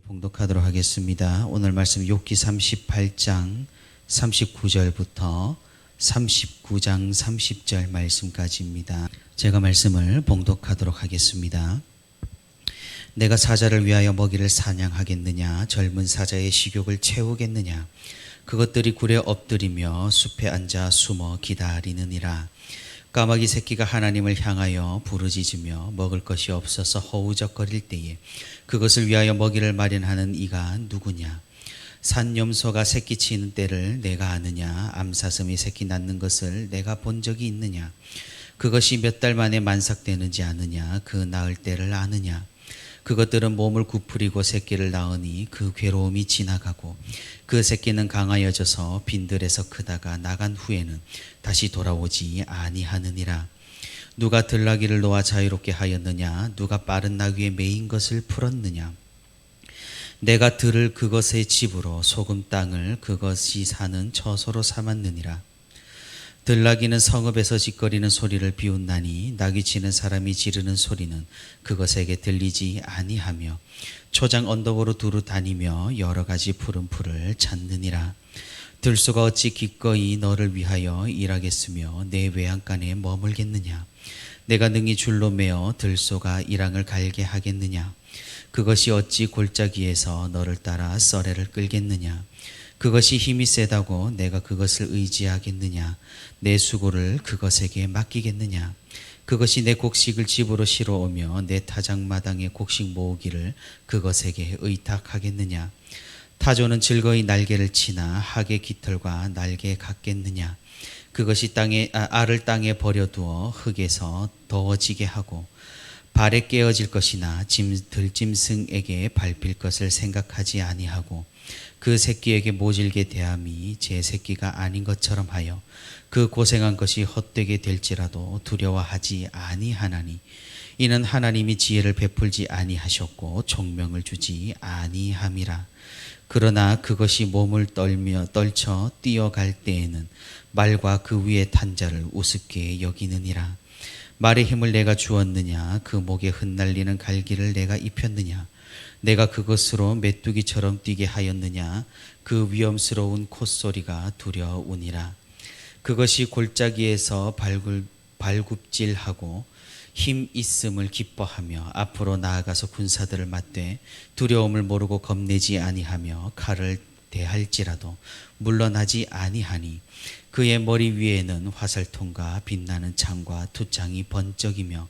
봉독하도록 하겠습니다. 오늘 말씀 욥기 38장 39절부터 39장 30절 말씀까지입니다. 제가 말씀을 봉독하도록 하겠습니다. 내가 사자를 위하여 먹이를 사냥하겠느냐? 젊은 사자의 식욕을 채우겠느냐? 그것들이 굴에 엎드리며 숲에 앉아 숨어 기다리느니라. 까마귀 새끼가 하나님을 향하여 부르짖으며 먹을 것이 없어서 허우적거릴 때에 그것을 위하여 먹이를 마련하는 이가 누구냐? 산염소가 새끼 치는 때를 내가 아느냐? 암사슴이 새끼 낳는 것을 내가 본 적이 있느냐? 그것이 몇 달 만에 만삭되는지 아느냐? 그 낳을 때를 아느냐? 그것들은 몸을 구부리고 새끼를 낳으니 그 괴로움이 지나가고 그 새끼는 강하여져서 빈들에서 크다가 나간 후에는 다시 돌아오지 아니하느니라. 누가 들나귀를 놓아 자유롭게 하였느냐? 누가 빠른 나귀에 매인 것을 풀었느냐? 내가 들을 그것의 집으로 소금 땅을 그것이 사는 처소로 삼았느니라. 들나귀는 성읍에서 짓거리는 소리를 비웃나니 나귀 치는 사람이 지르는 소리는 그것에게 들리지 아니하며 초장 언덕으로 두루 다니며 여러 가지 푸른 풀을 찾느니라. 들소가 어찌 기꺼이 너를 위하여 일하겠으며 내 외양간에 머물겠느냐? 내가 능히 줄로 매어 들소가 이랑을 갈게 하겠느냐? 그것이 어찌 골짜기에서 너를 따라 썰애를 끌겠느냐? 그것이 힘이 세다고 내가 그것을 의지하겠느냐? 내 수고를 그것에게 맡기겠느냐? 그것이 내 곡식을 집으로 실어오며 내 타작마당에 곡식 모으기를 그것에게 의탁하겠느냐? 타조는 즐거이 날개를 치나 학의 깃털과 날개 같겠느냐? 그것이 알을 땅에 버려두어 흙에서 더워지게 하고 발에 깨어질 것이나 들짐승에게 밟힐 것을 생각하지 아니하고 그 새끼에게 모질게 대함이 제 새끼가 아닌 것처럼 하여 그 고생한 것이 헛되게 될지라도 두려워하지 아니하나니 이는 하나님이 지혜를 베풀지 아니하셨고 총명을 주지 아니함이라. 그러나 그것이 몸을 떨쳐 뛰어갈 때에는 말과 그 위에 탄 자를 우습게 여기느니라. 말의 힘을 내가 주었느냐? 그 목에 흩날리는 갈기를 내가 입혔느냐? 내가 그것으로 메뚜기처럼 뛰게 하였느냐? 그 위험스러운 콧소리가 두려우니라. 그것이 골짜기에서 발굽질하고 힘 있음을 기뻐하며 앞으로 나아가서 군사들을 맞되 두려움을 모르고 겁내지 아니하며 칼을 대할지라도 물러나지 아니하니 그의 머리 위에는 화살통과 빛나는 창과 투창이 번쩍이며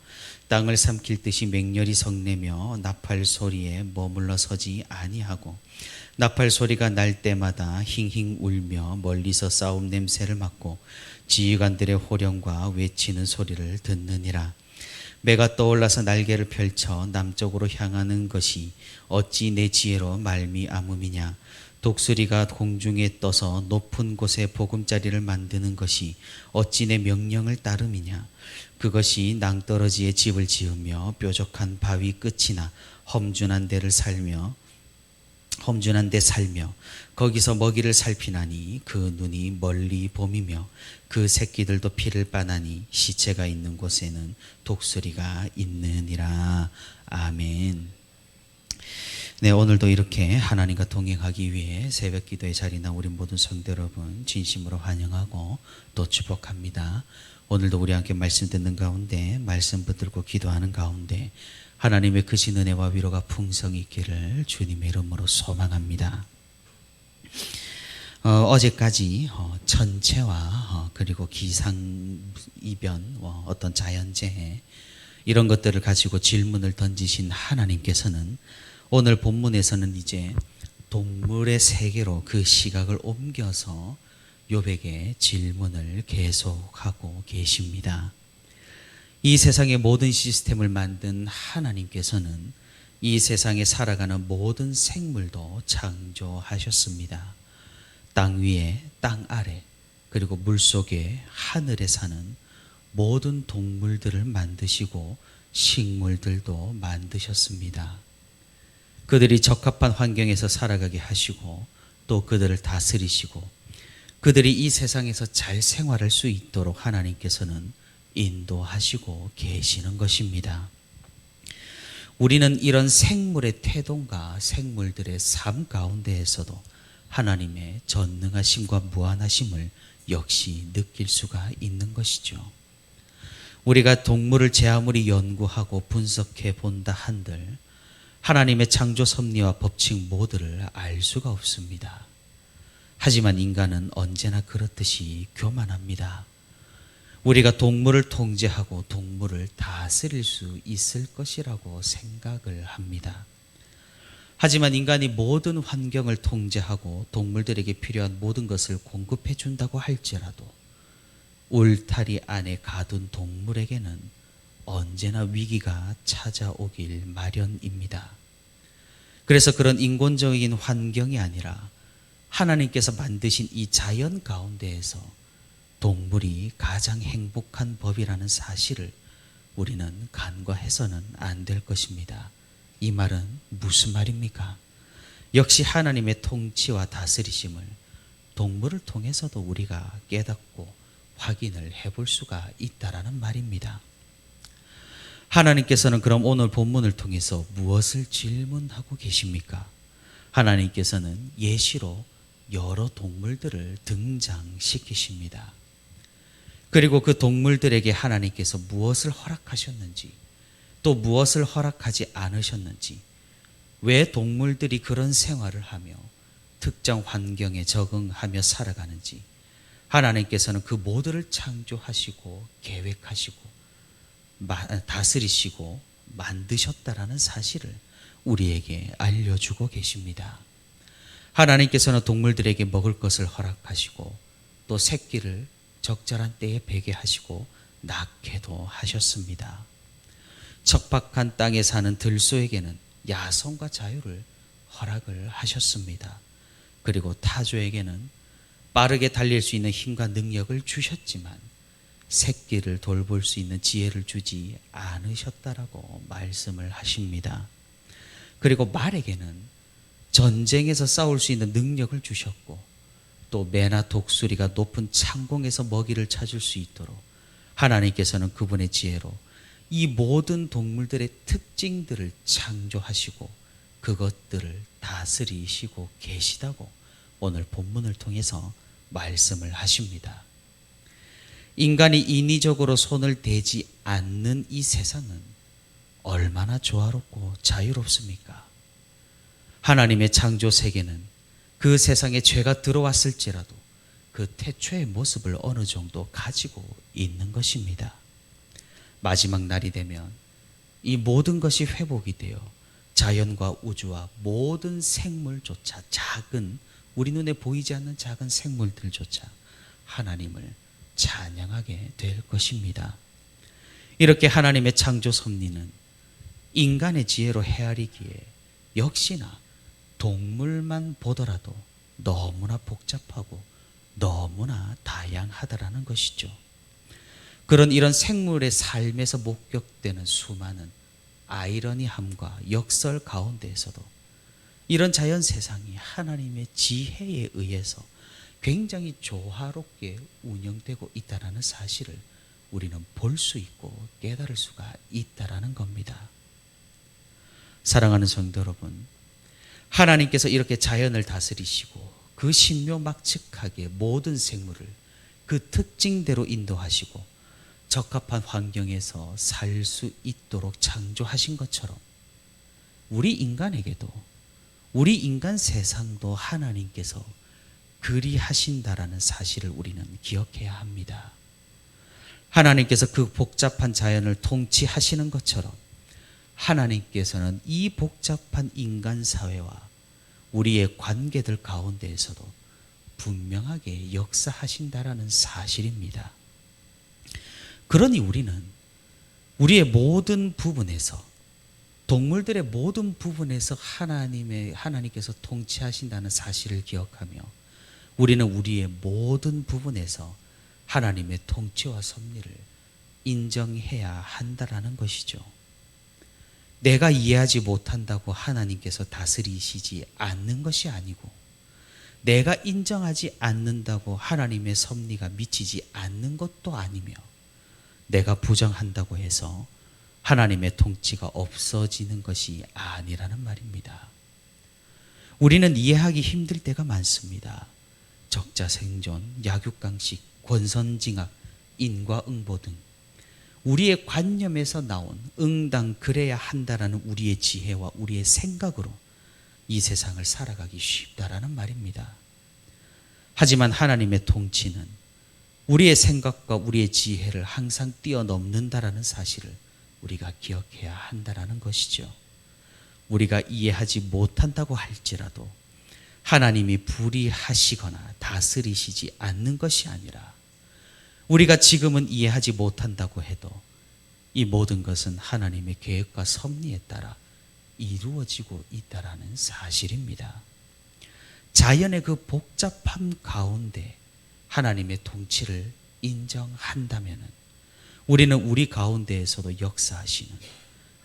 땅을 삼킬 듯이 맹렬히 성내며 나팔 소리에 머물러 서지 아니하고 나팔 소리가 날 때마다 힝힝 울며 멀리서 싸움 냄새를 맡고 지휘관들의 호령과 외치는 소리를 듣느니라. 매가 떠올라서 날개를 펼쳐 남쪽으로 향하는 것이 어찌 내 지혜로 말미암음이냐? 독수리가 공중에 떠서 높은 곳에 보금자리를 만드는 것이 어찌 내 명령을 따름이냐? 그것이 낭떠러지에 집을 지으며 뾰족한 바위 끝이나 험준한 데 살며 거기서 먹이를 살피나니 그 눈이 멀리 봄이며 그 새끼들도 피를 빠나니 시체가 있는 곳에는 독수리가 있느니라. 아멘. 네, 오늘도 이렇게 하나님과 동행하기 위해 새벽 기도의 자리에 나온 우리 모든 성도 여러분 진심으로 환영하고 또 축복합니다. 오늘도 우리 함께 말씀 듣는 가운데 말씀 붙들고 기도하는 가운데 하나님의 크신 은혜와 위로가 풍성히 있기를 주님의 이름으로 소망합니다. 어제까지 천체와 그리고 기상이변, 어떤 자연재해 이런 것들을 가지고 질문을 던지신 하나님께서는 오늘 본문에서는 이제 동물의 세계로 그 시각을 옮겨서 욥에게 질문을 계속하고 계십니다. 이 세상의 모든 시스템을 만든 하나님께서는 이 세상에 살아가는 모든 생물도 창조하셨습니다. 땅 위에, 땅 아래, 그리고 물속에, 하늘에 사는 모든 동물들을 만드시고 식물들도 만드셨습니다. 그들이 적합한 환경에서 살아가게 하시고 또 그들을 다스리시고 그들이 이 세상에서 잘 생활할 수 있도록 하나님께서는 인도하시고 계시는 것입니다. 우리는 이런 생물의 태동과 생물들의 삶 가운데에서도 하나님의 전능하심과 무한하심을 역시 느낄 수가 있는 것이죠. 우리가 동물을 제 아무리 연구하고 분석해 본다 한들 하나님의 창조 섭리와 법칙 모두를 알 수가 없습니다. 하지만 인간은 언제나 그렇듯이 교만합니다. 우리가 동물을 통제하고 동물을 다스릴 수 있을 것이라고 생각을 합니다. 하지만 인간이 모든 환경을 통제하고 동물들에게 필요한 모든 것을 공급해 준다고 할지라도 울타리 안에 가둔 동물에게는 언제나 위기가 찾아오길 마련입니다. 그래서 그런 인본적인 환경이 아니라 하나님께서 만드신 이 자연 가운데에서 동물이 가장 행복한 법이라는 사실을 우리는 간과해서는 안 될 것입니다. 이 말은 무슨 말입니까? 역시 하나님의 통치와 다스리심을 동물을 통해서도 우리가 깨닫고 확인을 해볼 수가 있다라는 말입니다. 하나님께서는 그럼 오늘 본문을 통해서 무엇을 질문하고 계십니까? 하나님께서는 예시로 여러 동물들을 등장시키십니다. 그리고 그 동물들에게 하나님께서 무엇을 허락하셨는지, 또 무엇을 허락하지 않으셨는지, 왜 동물들이 그런 생활을 하며 특정 환경에 적응하며 살아가는지, 하나님께서는 그 모두를 창조하시고 계획하시고 다스리시고 만드셨다라는 사실을 우리에게 알려주고 계십니다. 하나님께서는 동물들에게 먹을 것을 허락하시고 또 새끼를 적절한 때에 베게 하시고 낳게도 하셨습니다. 척박한 땅에 사는 들소에게는 야성과 자유를 허락을 하셨습니다. 그리고 타조에게는 빠르게 달릴 수 있는 힘과 능력을 주셨지만 새끼를 돌볼 수 있는 지혜를 주지 않으셨다라고 말씀을 하십니다. 그리고 말에게는 전쟁에서 싸울 수 있는 능력을 주셨고 또 매나 독수리가 높은 창공에서 먹이를 찾을 수 있도록 하나님께서는 그분의 지혜로 이 모든 동물들의 특징들을 창조하시고 그것들을 다스리시고 계시다고 오늘 본문을 통해서 말씀을 하십니다. 인간이 인위적으로 손을 대지 않는 이 세상은 얼마나 조화롭고 자유롭습니까? 하나님의 창조 세계는 그 세상에 죄가 들어왔을지라도 그 태초의 모습을 어느 정도 가지고 있는 것입니다. 마지막 날이 되면 이 모든 것이 회복이 되어 자연과 우주와 모든 생물조차 작은 우리 눈에 보이지 않는 작은 생물들조차 하나님을 찬양하게 될 것입니다. 이렇게 하나님의 창조 섭리는 인간의 지혜로 헤아리기에 역시나 동물만 보더라도 너무나 복잡하고 너무나 다양하다라는 것이죠. 그런 이런 생물의 삶에서 목격되는 수많은 아이러니함과 역설 가운데에서도 이런 자연 세상이 하나님의 지혜에 의해서 굉장히 조화롭게 운영되고 있다는 사실을 우리는 볼 수 있고 깨달을 수가 있다는 겁니다. 사랑하는 성도 여러분, 하나님께서 이렇게 자연을 다스리시고 그 신묘막측하게 모든 생물을 그 특징대로 인도하시고 적합한 환경에서 살 수 있도록 창조하신 것처럼 우리 인간에게도 우리 인간 세상도 하나님께서 그리하신다라는 사실을 우리는 기억해야 합니다. 하나님께서 그 복잡한 자연을 통치하시는 것처럼 하나님께서는 이 복잡한 인간 사회와 우리의 관계들 가운데에서도 분명하게 역사하신다라는 사실입니다. 그러니 우리는 우리의 모든 부분에서 동물들의 모든 부분에서 하나님께서 통치하신다는 사실을 기억하며 우리는 우리의 모든 부분에서 하나님의 통치와 섭리를 인정해야 한다라는 것이죠. 내가 이해하지 못한다고 하나님께서 다스리시지 않는 것이 아니고 내가 인정하지 않는다고 하나님의 섭리가 미치지 않는 것도 아니며 내가 부정한다고 해서 하나님의 통치가 없어지는 것이 아니라는 말입니다. 우리는 이해하기 힘들 때가 많습니다. 적자생존, 약육강식, 권선징악, 인과응보 등 우리의 관념에서 나온 응당 그래야 한다라는 우리의 지혜와 우리의 생각으로 이 세상을 살아가기 쉽다라는 말입니다. 하지만 하나님의 통치는 우리의 생각과 우리의 지혜를 항상 뛰어넘는다라는 사실을 우리가 기억해야 한다라는 것이죠. 우리가 이해하지 못한다고 할지라도 하나님이 불의하시거나 다스리시지 않는 것이 아니라 우리가 지금은 이해하지 못한다고 해도 이 모든 것은 하나님의 계획과 섭리에 따라 이루어지고 있다라는 사실입니다. 자연의 그 복잡함 가운데 하나님의 통치를 인정한다면 우리는 우리 가운데에서도 역사하시는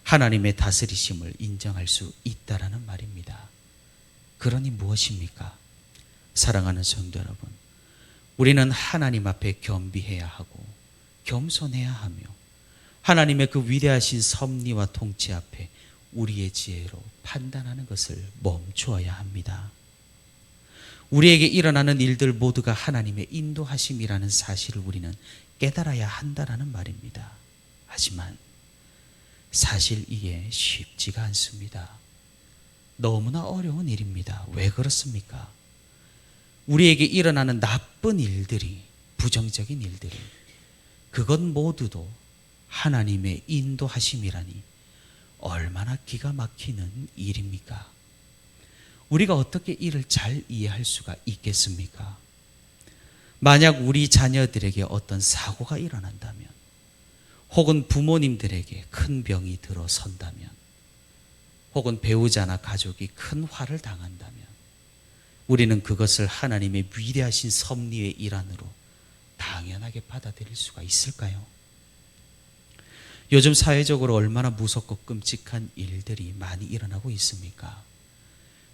하나님의 다스리심을 인정할 수 있다라는 말입니다. 그러니 무엇입니까? 사랑하는 성도 여러분, 우리는 하나님 앞에 겸비해야 하고 겸손해야 하며 하나님의 그 위대하신 섭리와 통치 앞에 우리의 지혜로 판단하는 것을 멈추어야 합니다. 우리에게 일어나는 일들 모두가 하나님의 인도하심이라는 사실을 우리는 깨달아야 한다라는 말입니다. 하지만 사실 이게 쉽지가 않습니다. 너무나 어려운 일입니다. 왜 그렇습니까? 우리에게 일어나는 나쁜 일들이, 부정적인 일들이, 그것 모두도 하나님의 인도하심이라니 얼마나 기가 막히는 일입니까? 우리가 어떻게 이를 잘 이해할 수가 있겠습니까? 만약 우리 자녀들에게 어떤 사고가 일어난다면, 혹은 부모님들에게 큰 병이 들어선다면, 혹은 배우자나 가족이 큰 화를 당한다면 우리는 그것을 하나님의 위대하신 섭리의 일환으로 당연하게 받아들일 수가 있을까요? 요즘 사회적으로 얼마나 무섭고 끔찍한 일들이 많이 일어나고 있습니까?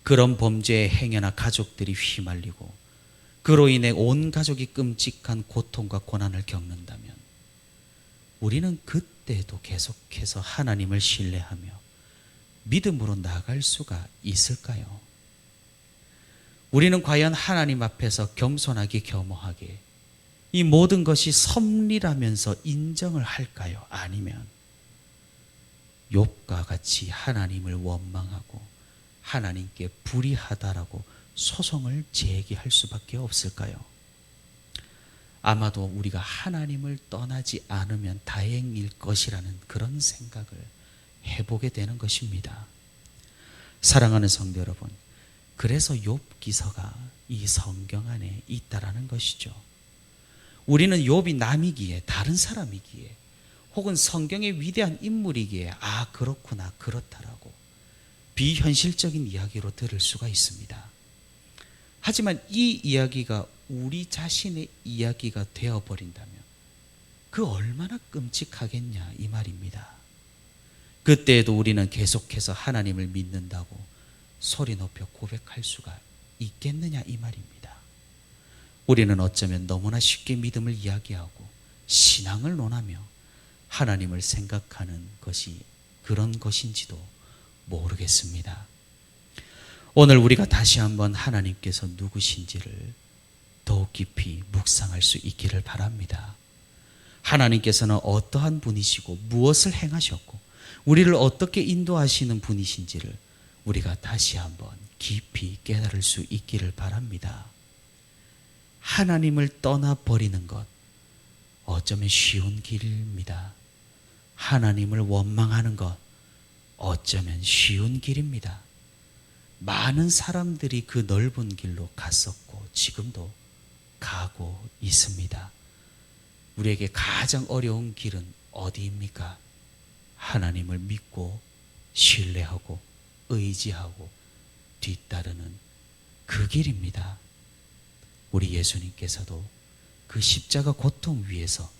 그런 범죄에 행여나 가족들이 휘말리고 그로 인해 온 가족이 끔찍한 고통과 고난을 겪는다면 우리는 그때도 계속해서 하나님을 신뢰하며 믿음으로 나아갈 수가 있을까요? 우리는 과연 하나님 앞에서 겸손하게 겸허하게 이 모든 것이 섭리라면서 인정을 할까요? 아니면 욥과 같이 하나님을 원망하고 하나님께 불의하다라고 소송을 제기할 수밖에 없을까요? 아마도 우리가 하나님을 떠나지 않으면 다행일 것이라는 그런 생각을 해보게 되는 것입니다. 사랑하는 성도 여러분, 그래서 욥기서가 이 성경 안에 있다라는 것이죠. 우리는 욥이 남이기에, 다른 사람이기에, 혹은 성경의 위대한 인물이기에 아 그렇구나 그렇다라고 비현실적인 이야기로 들을 수가 있습니다. 하지만 이 이야기가 우리 자신의 이야기가 되어버린다면 그 얼마나 끔찍하겠냐 이 말입니다. 그때에도 우리는 계속해서 하나님을 믿는다고 소리 높여 고백할 수가 있겠느냐 이 말입니다. 우리는 어쩌면 너무나 쉽게 믿음을 이야기하고 신앙을 논하며 하나님을 생각하는 것이 그런 것인지도 모르겠습니다. 오늘 우리가 다시 한번 하나님께서 누구신지를 더욱 깊이 묵상할 수 있기를 바랍니다. 하나님께서는 어떠한 분이시고 무엇을 행하셨고 우리를 어떻게 인도하시는 분이신지를 우리가 다시 한번 깊이 깨달을 수 있기를 바랍니다. 하나님을 떠나버리는 것 어쩌면 쉬운 길입니다. 하나님을 원망하는 것 어쩌면 쉬운 길입니다. 많은 사람들이 그 넓은 길로 갔었고 지금도 가고 있습니다. 우리에게 가장 어려운 길은 어디입니까? 하나님을 믿고 신뢰하고 의지하고 뒤따르는 그 길입니다. 우리 예수님께서도 그 십자가 고통 위에서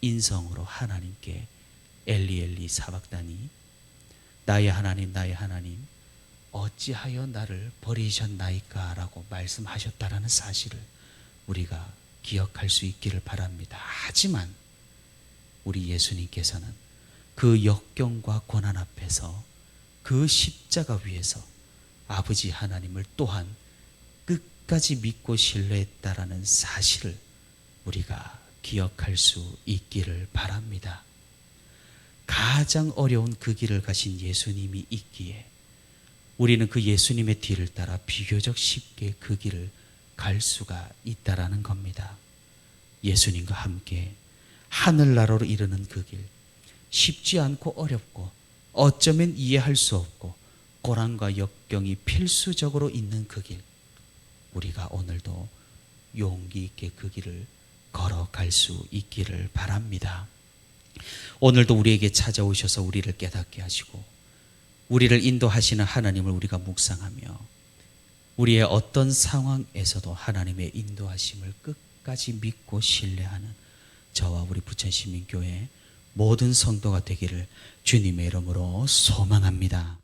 인성으로 하나님께 엘리 엘리 사박다니 나의 하나님 나의 하나님 어찌하여 나를 버리셨나이까 라고 말씀하셨다라는 사실을 우리가 기억할 수 있기를 바랍니다. 하지만 우리 예수님께서는 그 역경과 고난 앞에서 그 십자가 위에서 아버지 하나님을 또한 끝까지 믿고 신뢰했다라는 사실을 우리가 기억할 수 있기를 바랍니다. 가장 어려운 그 길을 가신 예수님이 있기에 우리는 그 예수님의 뒤를 따라 비교적 쉽게 그 길을 갈 수가 있다라는 겁니다. 예수님과 함께 하늘나라로 이르는 그 길, 쉽지 않고 어렵고 어쩌면 이해할 수 없고 고난과 역경이 필수적으로 있는 그 길, 우리가 오늘도 용기 있게 그 길을 걸어갈 수 있기를 바랍니다. 오늘도 우리에게 찾아오셔서 우리를 깨닫게 하시고 우리를 인도하시는 하나님을 우리가 묵상하며 우리의 어떤 상황에서도 하나님의 인도하심을 끝까지 믿고 신뢰하는 저와 우리 부천시민교회 모든 성도가 되기를 주님의 이름으로 소망합니다.